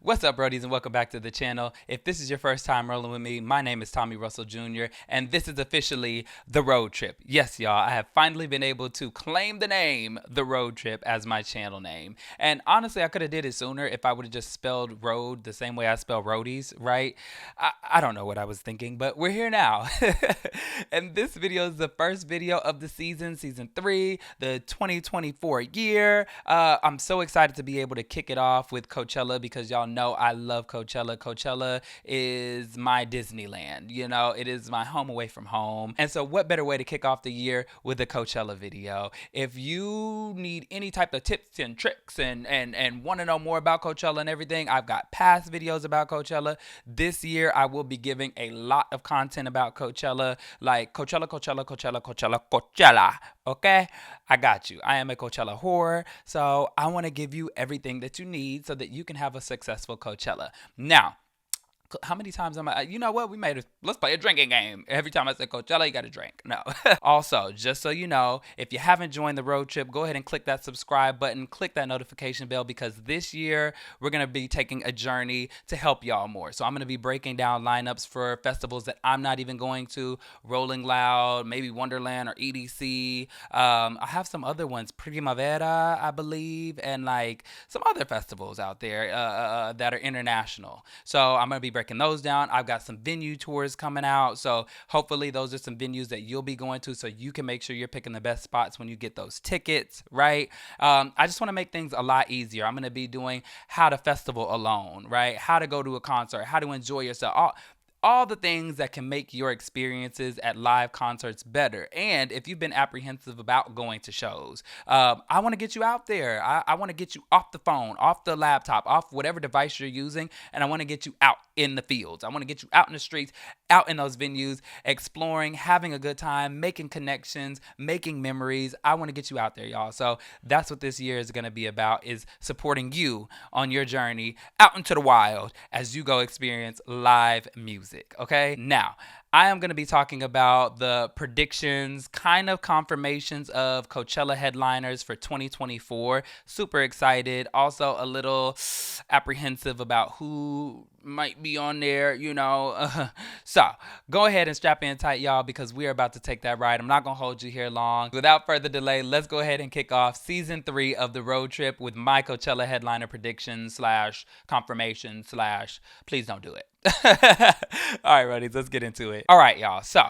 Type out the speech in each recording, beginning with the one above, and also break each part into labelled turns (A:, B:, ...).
A: What's up, Brodies, and welcome back to the channel. If this is your first time rolling with me, my name is Tommy Russell Jr., and this is officially The Road Trip. Yes, y'all, I have finally been able to claim the name The Road Trip as my channel name. And honestly, I could have did it sooner if I would have just spelled road the same way I spell roadies, right? I don't know what I was thinking, but we're here now. And this video is the first video of the season 3, the 2024 year. I'm so excited to be able to kick it off with Coachella because y'all know I love Coachella. Coachella is my Disneyland. You know, it is my home away from home. And so what better way to kick off the year with a Coachella video? If you need any type of tips and tricks and want to know more about Coachella and everything, I've got past videos about Coachella. This year I will be giving a lot of content about Coachella, like Coachella, Coachella, Coachella, Coachella, Coachella. Okay? I got you. I am a Coachella whore, so I want to give you everything that you need so that you can have a successful Coachella. Now, how many times am I? You know what? Let's play a drinking game. Every time I say Coachella, you got to drink. No. Also, just so you know, if you haven't joined the road trip, go ahead and click that subscribe button, click that notification bell, because this year we're going to be taking a journey to help y'all more. So I'm going to be breaking down lineups for festivals that I'm not even going to, Rolling Loud, maybe Wonderland or EDC. I have some other ones, Primavera, I believe, and like some other festivals out there that are international. So I'm going to be breaking those down. I've got some venue tours coming out, so hopefully those are some venues that you'll be going to, so you can make sure you're picking the best spots when you get those tickets, right? I just want to make things a lot easier. I'm going to be doing how to festival alone, right? How to go to a concert, how to enjoy yourself, all the things that can make your experiences at live concerts better. And if you've been apprehensive about going to shows, I want to get you out there. I want to get you off the phone, off the laptop, off whatever device you're using, and I want to get you out in the fields. I want to get you out in the streets, out in those venues, exploring, having a good time, making connections, making memories. I want to get you out there, y'all. So that's what this year is going to be about, is supporting you on your journey out into the wild as you go experience live music, okay? Now, I am going to be talking about the predictions, kind of confirmations of Coachella headliners for 2024. Super excited. Also a little apprehensive about who might be on there, you know. So go ahead and strap in tight, y'all, because we're about to take that ride. I'm not going to hold you here long. Without further delay, let's go ahead and kick off season 3 of the road trip with my Coachella headliner predictions / confirmation / please don't do it. All right, buddies, let's get into it. All right, y'all. So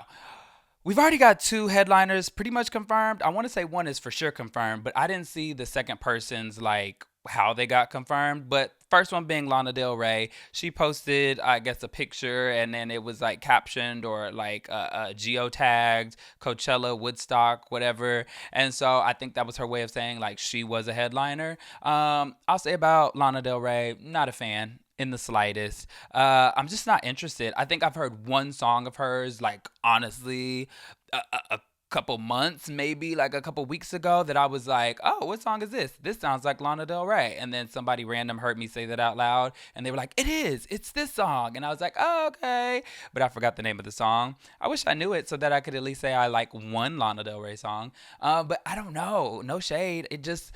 A: we've already got 2 headliners pretty much confirmed. I want to say one is for sure confirmed, but I didn't see the second person's like how they got confirmed. But first one being Lana Del Rey. She posted, I guess, a picture, and then it was like captioned or like geotagged Coachella, Woodstock, whatever. And so I think that was her way of saying like she was a headliner. I'll say about Lana Del Rey, not a fan in the slightest. I'm just not interested. I think I've heard one song of hers, like honestly, a couple months, maybe like a couple weeks ago, that I was like, oh, what song is this? This sounds like Lana Del Rey. And then somebody random heard me say that out loud, and they were like, it's this song. And I was like, oh, okay. But I forgot the name of the song. I wish I knew it so that I could at least say I like one Lana Del Rey song. But I don't know. No shade. It just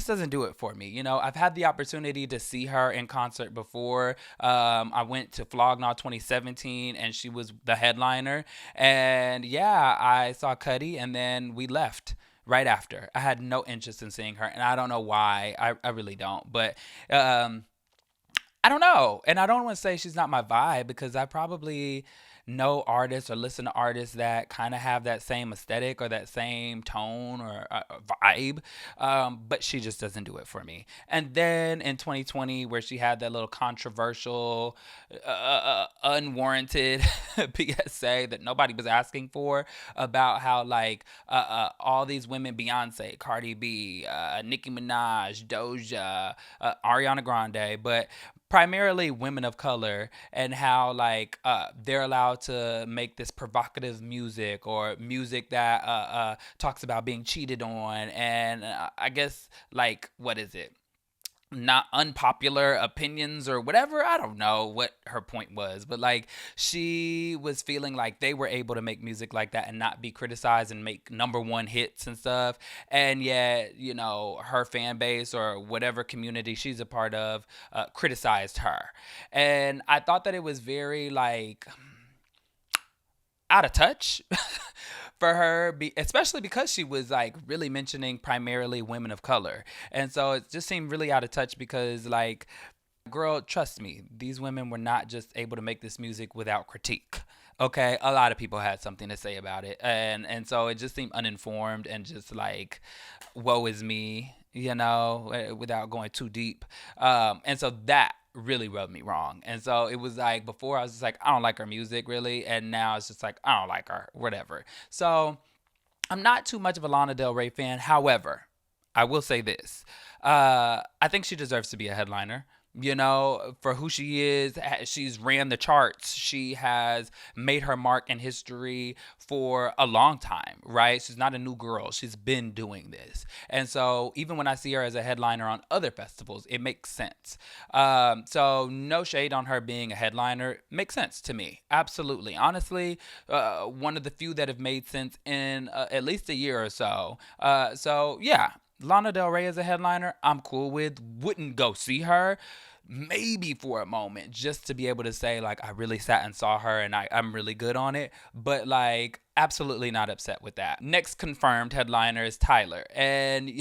A: doesn't do it for me. You know, I've had the opportunity to see her in concert before. I went to Flognaw 2017 and she was the headliner. And yeah, I saw Cuddy and then we left right after. I had no interest in seeing her, and I don't know why. I really don't. But I don't know. And I don't want to say she's not my vibe, because I probably know artists or listen to artists that kind of have that same aesthetic or that same tone or vibe, but she just doesn't do it for me. And then in 2020, where she had that little controversial, unwarranted PSA that nobody was asking for, about how like all these women, Beyonce, Cardi B, Nicki Minaj, Doja, Ariana Grande, but primarily women of color, and how like they're allowed to make this provocative music, or music that talks about being cheated on, and I guess like, what is it? not unpopular opinions or whatever. I don't know what her point was, but like she was feeling like they were able to make music like that and not be criticized and make number one hits and stuff. And yet, her fan base or whatever community she's a part of criticized her. And I thought that it was very like out of touch for her, especially because she was like really mentioning primarily women of color. And so it just seemed really out of touch because, like, girl, trust me, these women were not just able to make this music without critique. Okay, a lot of people had something to say about it, and so it just seemed uninformed and just like, woe is me, without going too deep. And so that really rubbed me wrong. And so it was like before I was just like, I don't like her music really, and now it's just like I don't like her, whatever. So I'm not too much of a Lana Del Rey fan. However, I will say this. I think she deserves to be a headliner. For who she is, she's ran the charts. She has made her mark in history for a long time, right? She's not a new girl. She's been doing this. And so even when I see her as a headliner on other festivals, it makes sense. So no shade on her being a headliner. Makes sense to me. Absolutely. Honestly, one of the few that have made sense in at least a year or so. So yeah, Lana Del Rey as a headliner, I'm cool with. Wouldn't go see her. Maybe for a moment, just to be able to say, like, I really sat and saw her and I'm really good on it. But, like, absolutely not upset with that. Next confirmed headliner is Tyler. And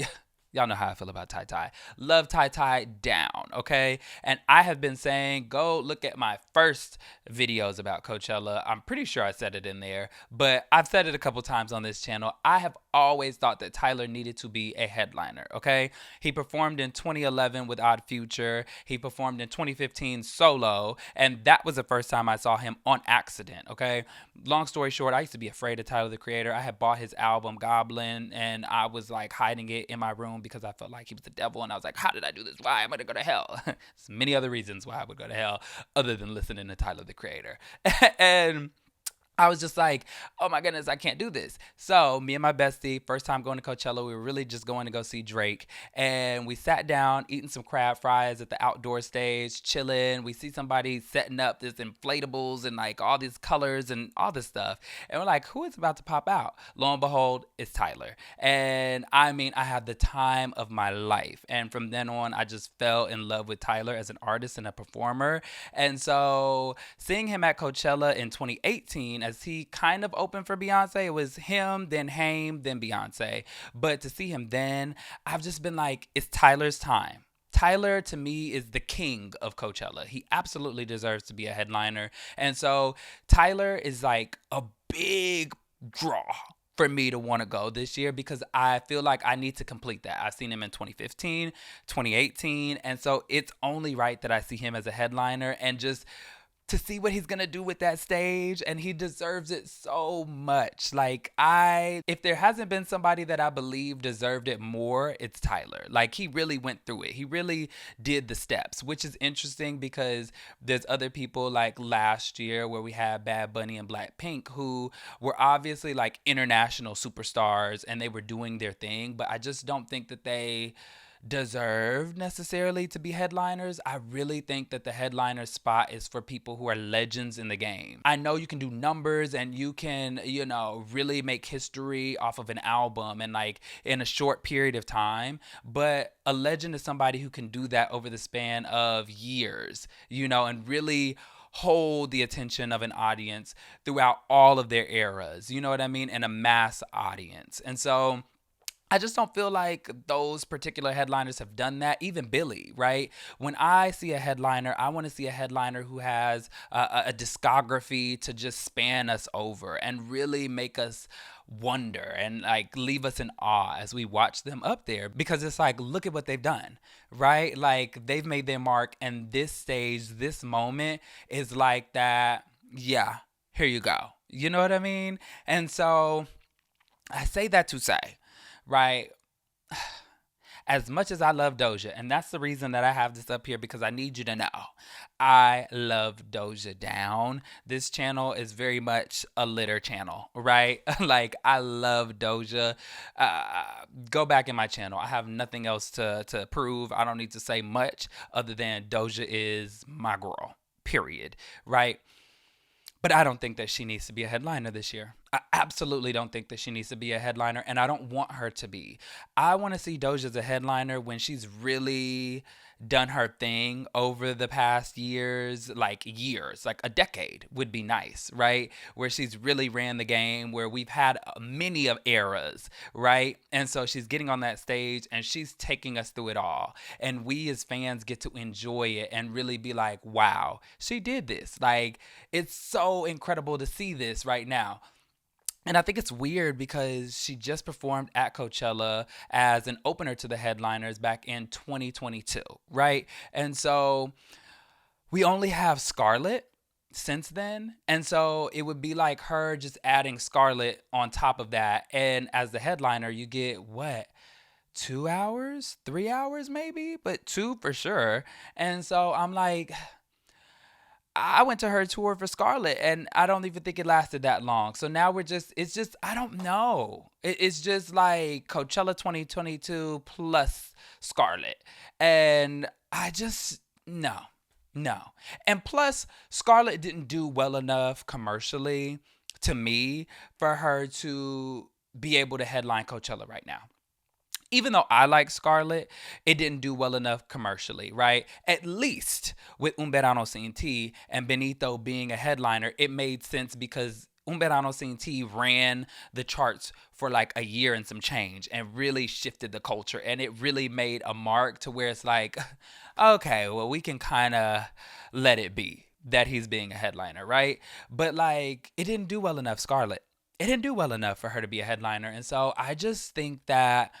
A: y'all know how I feel about Ty Ty. Love Ty Ty down, okay? And I have been saying, go look at my first videos about Coachella. I'm pretty sure I said it in there, but I've said it a couple times on this channel. I have always thought that Tyler needed to be a headliner, okay? He performed in 2011 with Odd Future. He performed in 2015 solo, and that was the first time I saw him on accident, okay? Long story short, I used to be afraid of Tyler, the Creator. I had bought his album, Goblin, and I was like hiding it in my room because I felt like he was the devil, and I was like, how did I do this? Why am I going to go to hell? There's many other reasons why I would go to hell other than listening to Tyler, the Creator. And I was just like, oh my goodness, I can't do this. So me and my bestie, first time going to Coachella, we were really just going to go see Drake. And we sat down eating some crab fries at the outdoor stage, chilling. We see somebody setting up this inflatables and like all these colors and all this stuff. And we're like, who is about to pop out? Lo and behold, it's Tyler. And I mean, I had the time of my life. And from then on, I just fell in love with Tyler as an artist and a performer. And so seeing him at Coachella in 2018, as he kind of opened for Beyonce, it was him, then Haim, then Beyonce. But to see him then, I've just been like, it's Tyler's time. Tyler, to me, is the king of Coachella. He absolutely deserves to be a headliner. And so Tyler is like a big draw for me to want to go this year because I feel like I need to complete that. I've seen him in 2015, 2018, and so it's only right that I see him as a headliner and just to see what he's gonna do with that stage, and he deserves it so much. Like, if there hasn't been somebody that I believe deserved it more, it's Tyler. Like, he really went through it. He really did the steps, which is interesting because there's other people like last year where we had Bad Bunny and Blackpink who were obviously like international superstars and they were doing their thing, but I just don't think that they deserve necessarily to be headliners. I really think that the headliner spot is for people who are legends in the game. I know you can do numbers and you can, really make history off of an album and like in a short period of time, but a legend is somebody who can do that over the span of years, and really hold the attention of an audience throughout all of their eras, you know what I mean? And a mass audience. And so I just don't feel like those particular headliners have done that. Even Billy, right? When I see a headliner, I want to see a headliner who has a discography to just span us over and really make us wonder and like leave us in awe as we watch them up there because it's like, look at what they've done, right? Like they've made their mark, and this stage, this moment is like that. Yeah, here you go. You know what I mean? And so I say that to say, right? as much as I love Doja, and that's the reason that I have this up here because I need you to know I love Doja down. This channel is very much a litter channel, right? Like, I love Doja. Uh, Go back in my channel. I have nothing else to prove. I don't need to say much other than Doja is my girl, period, right? But I don't think that she needs to be a headliner this year. I absolutely don't think that she needs to be a headliner, and I don't want her to be. I want to see Doja as a headliner when she's really done her thing over the past years, like a decade would be nice, right? Where she's really ran the game, where we've had many of eras, right? And so she's getting on that stage and she's taking us through it all. And we as fans get to enjoy it and really be like, wow, she did this. Like, it's so incredible to see this right now. And I think it's weird because she just performed at Coachella as an opener to the headliners back in 2022, right? And so we only have Scarlett since then. And so it would be like her just adding Scarlett on top of that. And as the headliner, you get what? 2 hours, 3 hours maybe, but two for sure. And so I'm like, I went to her tour for Scarlett and I don't even think it lasted that long. So now it's just, I don't know. It's just like Coachella 2022 plus Scarlett. And I just, no, no. And plus, Scarlett didn't do well enough commercially to me for her to be able to headline Coachella right now. Even though I like Scarlett, it didn't do well enough commercially, right? At least with Un Verano Sin Ti and Benito being a headliner, it made sense because Un Verano Sin Ti ran the charts for like a year and some change and really shifted the culture. And it really made a mark to where it's like, okay, well, we can kind of let it be that he's being a headliner, right? But like, it didn't do well enough, Scarlett. It didn't do well enough for her to be a headliner. And so I just think that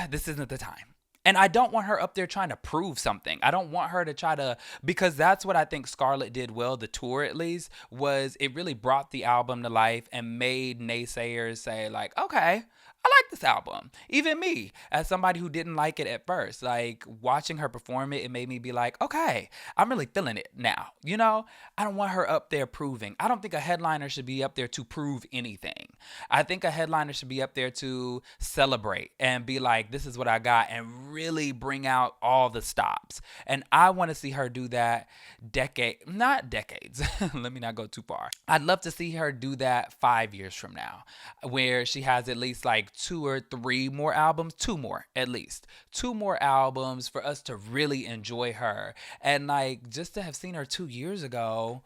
A: this isn't the time. And I don't want her up there trying to prove something. I don't want her to try to, because that's what I think Scarlett did well, the tour at least, was it really brought the album to life and made naysayers say like, okay, I like this album. Even me, as somebody who didn't like it at first, like watching her perform it, it made me be like, okay, I'm really feeling it now. You know, I don't want her up there proving. I don't think a headliner should be up there to prove anything. I think a headliner should be up there to celebrate and be like, this is what I got, and really bring out all the stops. And I want to see her do that not decades. Let me not go too far. I'd love to see her do that 5 years from now, where she has at least like 2 or 3 more albums, 2 more at least, 2 more albums for us to really enjoy her. And like, just to have seen her 2 years ago,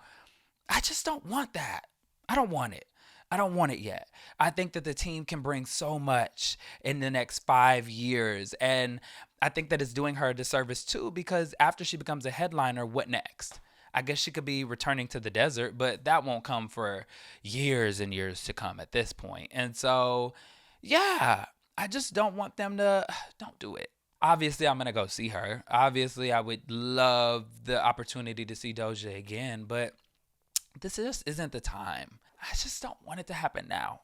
A: I just don't want that. I don't want it. I don't want it yet. I think that the team can bring so much in the next 5 years. And I think that it's doing her a disservice too, because after she becomes a headliner, what next? I guess she could be returning to the desert, but that won't come for years and years to come at this point. And so, yeah, I just don't want them to, don't do it. Obviously, I'm going to go see her. Obviously, I would love the opportunity to see Doja again, but this just isn't the time. I just don't want it to happen now.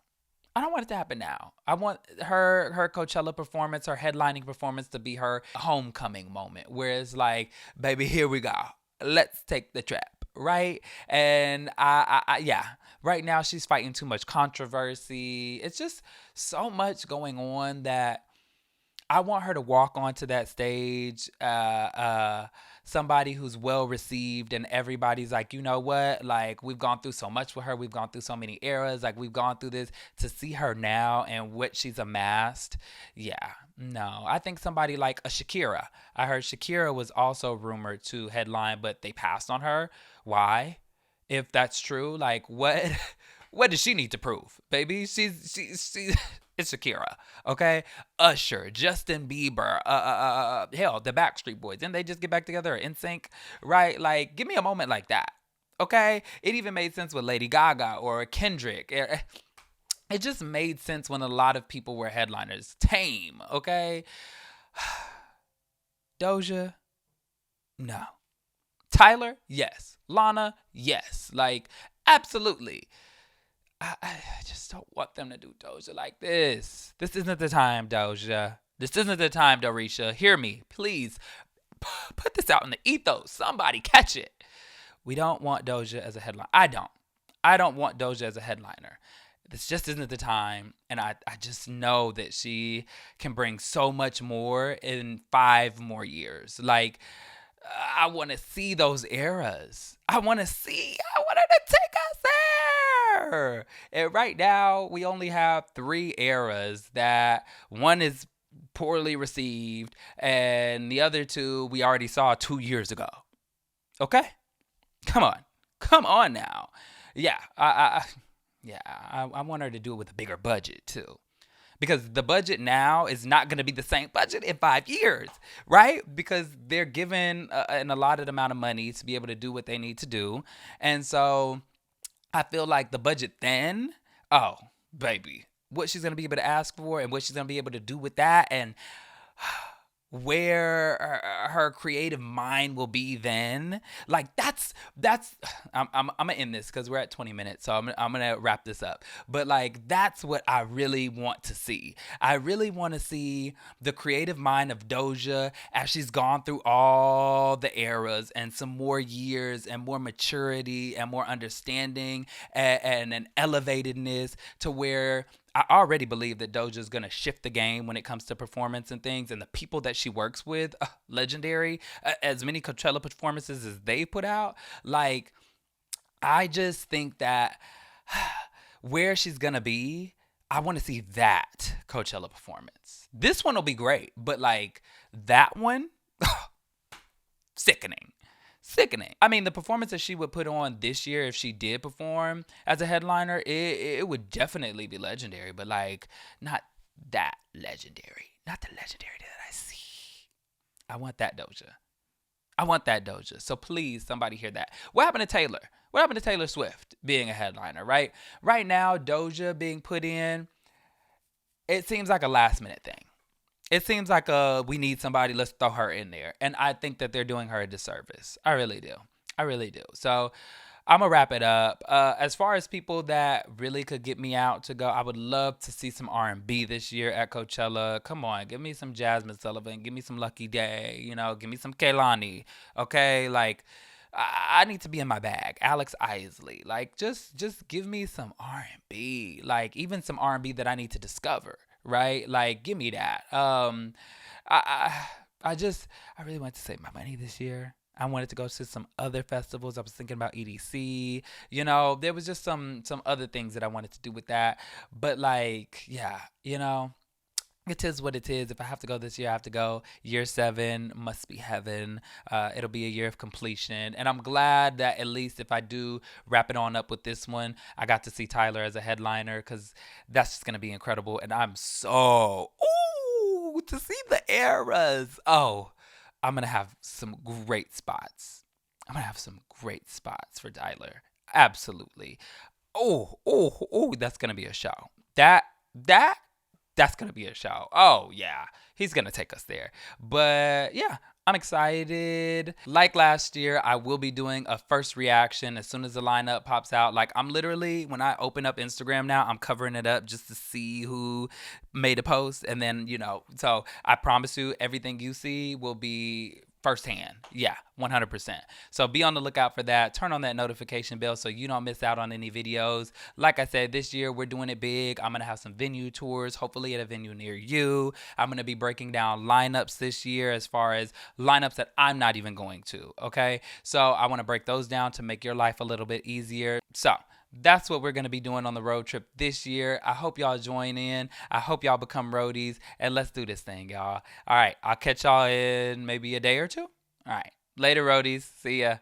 A: I don't want it to happen now. I want her Coachella performance, her headlining performance to be her homecoming moment, where it's like, baby, here we go. Let's take the trip, right? And yeah, right now she's fighting too much controversy. It's just so much going on that I want her to walk onto that stage, somebody who's well received, and everybody's like, you know what? Like, we've gone through so much with her. We've gone through so many eras. Like, we've gone through this. To see her now and what she's amassed, yeah, no. I think somebody like a Shakira. I heard Shakira was also rumored to headline, but they passed on her. Why? If that's true, like, what? What does she need to prove, baby? She's it's Shakira, okay? Usher, Justin Bieber, hell, the Backstreet Boys. Didn't they just get back together? NSYNC, right? Like, give me a moment like that, okay? It even made sense with Lady Gaga or Kendrick. It just made sense when a lot of people were headliners. Tame, okay? Doja, no. Tyler, yes. Lana, yes. Like, absolutely. I just don't want them to do Doja like this. This isn't the time, Doja. This isn't the time, Dorisha. Hear me, please. Put this out in the ethos. Somebody catch it. We don't want Doja as a headliner. I don't. I don't want Doja as a headliner. This just isn't the time. And I just know that she can bring so much more in 5 more years. Like, I want to see those eras. I want her to take us there. And right now, we only have 3 eras that one is poorly received, and the other two we already saw 2 years ago. Okay? Come on. Come on now. Yeah, I want her to do it with a bigger budget too. Because the budget now is not going to be the same budget in 5 years, right? Because they're given an allotted amount of money to be able to do what they need to do. And so I feel like the budget then, oh, baby, what she's going to be able to ask for and what she's going to be able to do with that, and where her creative mind will be then. Like, that's I'm gonna end this because we're at 20 minutes, so I'm gonna wrap this up. But like, that's what I really want to see. I really want to see the creative mind of Doja as she's gone through all the eras, and some more years and more maturity and more understanding, and an elevatedness to where I already believe that Doja is going to shift the game when it comes to performance and things, and the people that she works with, legendary. As many Coachella performances as they put out, like, I just think that where she's going to be, I want to see that Coachella performance. This one will be great, but like, that one, sickening. Sickening. I mean, the performance that she would put on this year, if she did perform as a headliner, it would definitely be legendary, but like, not that legendary. Not the legendary that I see. I want that Doja. I want that Doja. So please, somebody hear that. What happened to Taylor? What happened to Taylor Swift being a headliner, right? Right now, Doja being put in, it seems like a last minute thing. It seems like we need somebody, let's throw her in there. And I think that they're doing her a disservice. I really do. I really do. So I'm going to wrap it up. As far as people that really could get me out to go, I would love to see some R&B this year at Coachella. Come on, give me some Jasmine Sullivan. Give me some Lucky Day. Give me some Kehlani. Okay? Like, I need to be in my bag. Alex Isley. Like, just give me some R&B. Like, even some R&B that I need to discover. Right? Like, give me that. I really wanted to save my money this year. I wanted to go to some other festivals. I was thinking about EDC. There was just some other things that I wanted to do with that. But like, yeah, it is what it is. If I have to go this year, I have to go. Year 7 must be heaven. It'll be a year of completion. And I'm glad that at least if I do wrap it on up with this one, I got to see Tyler as a headliner, because that's just going to be incredible. And I'm so, to see the eras. Oh, I'm going to have some great spots. I'm going to have some great spots for Tyler. Absolutely. That's going to be a show. That's going to be a show. Oh, yeah. He's going to take us there. But yeah, I'm excited. Like last year, I will be doing a first reaction as soon as the lineup pops out. Like, I'm literally, when I open up Instagram now, I'm covering it up just to see who made a post. And then, so I promise you, everything you see will be firsthand. Yeah, 100%. So be on the lookout for that. Turn on that notification bell so you don't miss out on any videos. Like I said, this year we're doing it big. I'm going to have some venue tours, hopefully at a venue near you. I'm going to be breaking down lineups this year, as far as lineups that I'm not even going to. Okay. So I want to break those down to make your life a little bit easier. So that's what we're going to be doing on the road trip this year. I hope y'all join in. I hope y'all become roadies, and let's do this thing, y'all. All right. I'll catch y'all in maybe a day or two. All right. Later, roadies. See ya.